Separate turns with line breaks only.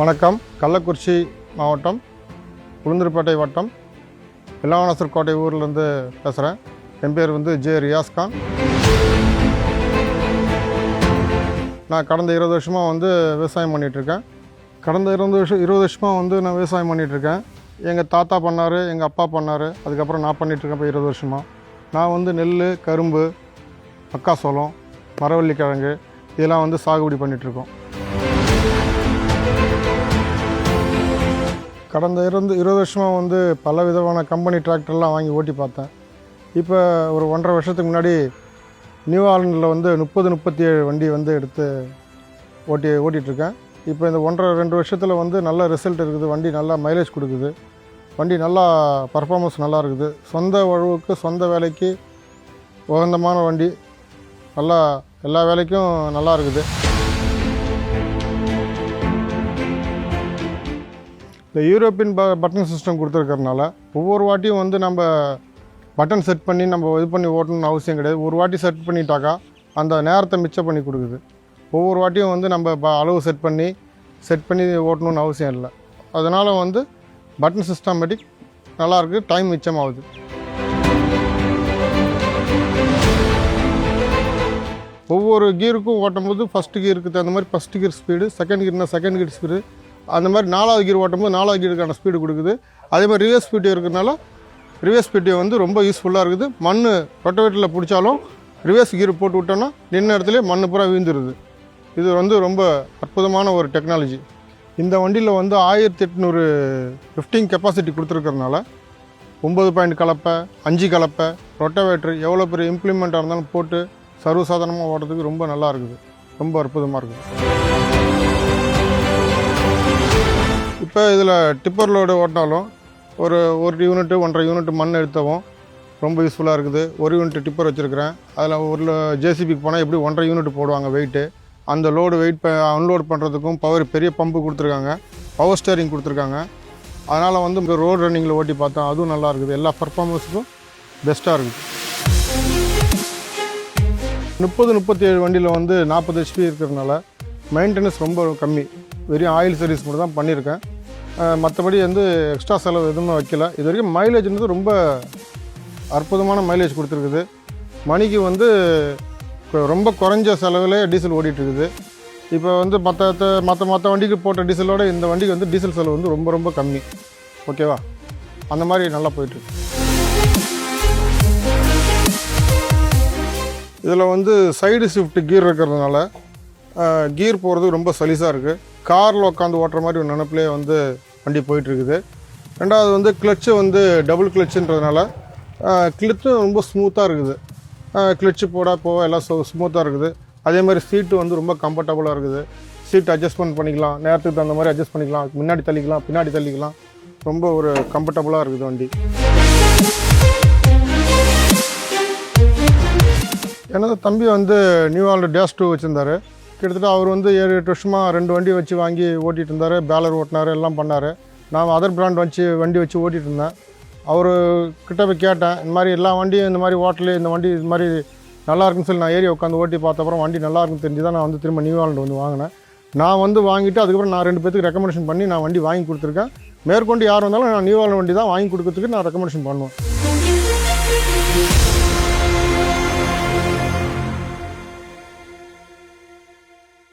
வணக்கம். கள்ளக்குறிச்சி மாவட்டம் உளுந்தூர்பேட்டை வட்டம் இளவனசர் கோட்டை ஊர்லேருந்து பேசுகிறேன். என் பேர் ஜே ரியாஸ்கான். நான் கடந்த 20 வருஷமாக விவசாயம் பண்ணிகிட்ருக்கேன். கடந்த 20 வருஷமாக நான் விவசாயம் பண்ணிகிட்ருக்கேன். எங்கள் தாத்தா பண்ணார், எங்கள் அப்பா பண்ணார், அதுக்கப்புறம் நான் பண்ணிகிட்ருக்கேன். இப்போ 20 வருஷமாக நான் நெல், கரும்பு, மக்காசோளம், மரவள்ளி கிழங்கு இதெல்லாம் சாகுபடி பண்ணிகிட்ருக்கோம். கடந்த 20 வருஷமாக பல விதமான கம்பெனி டிராக்டர்லாம் வாங்கி ஓட்டி பார்த்தேன். இப்போ ஒரு 1.5 வருஷத்துக்கு முன்னாடி நியூ ஆலண்டில் 30-37 வண்டி எடுத்து ஓட்டிகிட்ருக்கேன். இப்போ இந்த 1.5-2 வருஷத்தில் நல்ல ரிசல்ட் இருக்குது. வண்டி நல்லா மைலேஜ் கொடுக்குது. வண்டி நல்லா பர்ஃபார்மன்ஸ் நல்லா இருக்குது. சொந்த உழவுக்கு சொந்த வேலைக்கு உகந்தமான வண்டி. நல்லா எல்லா வேலைக்கும் நல்லா இருக்குது. இந்த யூரோப்பியன் பட்டன் சிஸ்டம் கொடுத்துருக்கறனால ஒவ்வொரு வாட்டியும் நம்ம பட்டன் செட் பண்ணி நம்ம இது பண்ணி ஓட்டணும்னு அவசியம் கிடையாது. ஒரு வாட்டி செட் பண்ணிட்டாக்கா அந்த நேரத்தை மிச்சம் பண்ணி கொடுக்குது. ஒவ்வொரு வாட்டியும் நம்ம அளவு செட் பண்ணி ஓட்டணும்னு அவசியம் இல்லை. அதனால் பட்டன் சிஸ்டமேட்டிக் நல்லாயிருக்கு. டைம் மிச்சமாகுது. ஒவ்வொரு கீருக்கும் ஓட்டும்போது ஃபஸ்ட்டு கீருக்கு தகுந்த மாதிரி ஃபஸ்ட்டு கீர் ஸ்பீடு, செகண்ட் கீர்னா செகண்ட் கீர் ஸ்பீடு, அந்த மாதிரி 4வது கீர் ஓட்டும்போது 4வது கீருக்கான ஸ்பீடு கொடுக்குது. அதே மாதிரி ரிவர்ஸ் ஸ்பீடு இருக்கிறதுனால ரிவர்ஸ் ஸ்பீடு ரொம்ப யூஸ்ஃபுல்லாக இருக்குது. மண் ரொட்டவேட்டரில் பிடிச்சாலும் ரிவர்ஸ் கீர் போட்டு விட்டோன்னா நின்ன இடத்துல மண் பூரா வீழ்ந்துருது. இது ரொம்ப அற்புதமான ஒரு டெக்னாலஜி. இந்த வண்டியில் 1800 15 கெப்பாசிட்டி கொடுத்துருக்கறனால 9 பாயிண்ட் கலப்பை, 5 கலப்பை, ரொட்டவேட்டர் எவ்வளோ பெரிய இம்ப்ளிமெண்ட்டாக இருந்தாலும் போட்டு சர்வசாதாரணமாக ஓட்டுறதுக்கு ரொம்ப நல்லா இருக்குது. ரொம்ப அற்புதமாக இருக்குது. இப்போ இதில் டிப்பர் லோடு ஓட்டினாலும் ஒரு யூனிட்டு 1.5 யூனிட் மண் எடுத்தவும் ரொம்ப யூஸ்ஃபுல்லாக இருக்குது. 1 யூனிட் டிப்பர் வச்சுருக்கிறேன். அதில் ஒரு ஜேசிபிக்கு போனால் எப்படி 1.5 யூனிட் போடுவாங்க வெயிட்டு. அந்த லோடு வெயிட் அன்லோட் பண்ணுறதுக்கும் பெரிய பம்பு கொடுத்துருக்காங்க, பவர் ஸ்டேரிங் கொடுத்துருக்காங்க. அதனால் ரோடு ரன்னிங்கில் ஓட்டி பார்த்தோம், அதுவும் நல்லா இருக்குது. எல்லா பர்ஃபார்மன்ஸுக்கும் பெஸ்ட்டாக இருக்குது. 30-37 வண்டியில் 40 HP இருக்கிறதுனால மெயின்டெனன்ஸ் ரொம்ப கம்மி. வெறும் ஆயில் சர்வீஸ் மட்டும் தான் பண்ணியிருக்கேன். மற்றபடி எக்ஸ்ட்ரா செலவு எதுவுமே வைக்கல. இது வரைக்கும் மைலேஜ் ரொம்ப அற்புதமான மைலேஜ் கொடுத்துருக்குது. மணிக்கு ரொம்ப குறைஞ்ச செலவில் டீசல் ஓடிட்டுருக்குது. இப்போ மற்ற வண்டிக்கு போட்ட டீசலோட இந்த வண்டிக்கு டீசல் செலவு ரொம்ப ரொம்ப கம்மி. ஓகேவா? அந்த மாதிரி நல்லா போயிட்டுருக்கு. இதில் சைடு ஷிஃப்ட் கீர் இருக்கிறதுனால கீர் போகிறது ரொம்ப சலிசாக இருக்குது. காரில் உட்காந்து ஓட்டுற மாதிரி ஒரு நினப்பிலே வண்டி போயிட்டுருக்குது. ரெண்டாவது கிளச்சு டபுள் கிளச்சுன்றதுனால கிளச்சும் ரொம்ப ஸ்மூத்தாக இருக்குது. கிளச்சு போக எல்லாம் ஸ்மூத்தாக இருக்குது. அதே மாதிரி சீட்டு ரொம்ப கம்ஃபர்டபுளாக இருக்குது. சீட் அட்ஜஸ்ட்மெண்ட் பண்ணிக்கலாம், நேரத்துக்கு தகுந்த மாதிரி அட்ஜஸ்ட் பண்ணிக்கலாம். முன்னாடி தள்ளிக்கலாம், பின்னாடி தள்ளிக்கலாம். ரொம்ப ஒரு கம்ஃபர்டபுளாக இருக்குது வண்டி. எனது தம்பி நியூ ஆலண்ட் -2 வச்சுருந்தார். கிட்டத்தட்ட அவர் 7-8 வருஷமாக 2 வண்டி வச்சு வாங்கி ஓட்டிகிட்டு இருந்தார். பேலர் ஓட்டினார், எல்லாம் பண்ணார். நான் அதர் பிராண்ட் வண்டி வச்சு ஓட்டிகிட்டு இருந்தேன். அவர்கிட்ட போய் கேட்டேன், இந்த மாதிரி எல்லா வண்டியும் இந்த மாதிரி ஓட்டலே, இந்த வண்டி இது மாதிரி நல்லா இருக்குன்னு சொல்லி நான் ஏறி உட்காந்து ஓட்டி பார்த்த அப்புறம் வண்டி நல்லா இருக்குன்னு தெரிஞ்சு தான் நான் திரும்ப நியூ ஆலண்ட் வாங்கினேன். நான் வாங்கிட்டு அதுக்கப்புறம் நான் 2 பேருக்கு ரெக்கமெண்டேஷன் பண்ணி நான் வண்டி வாங்கி கொடுத்துருக்கேன். மேற்கொண்டு யார் வந்தாலும் நான் நியூ ஆலண்ட் வண்டி தான் வாங்கி கொடுக்கறதுக்கு நான் ரெக்கமெண்டேஷன் பண்ணுவேன்.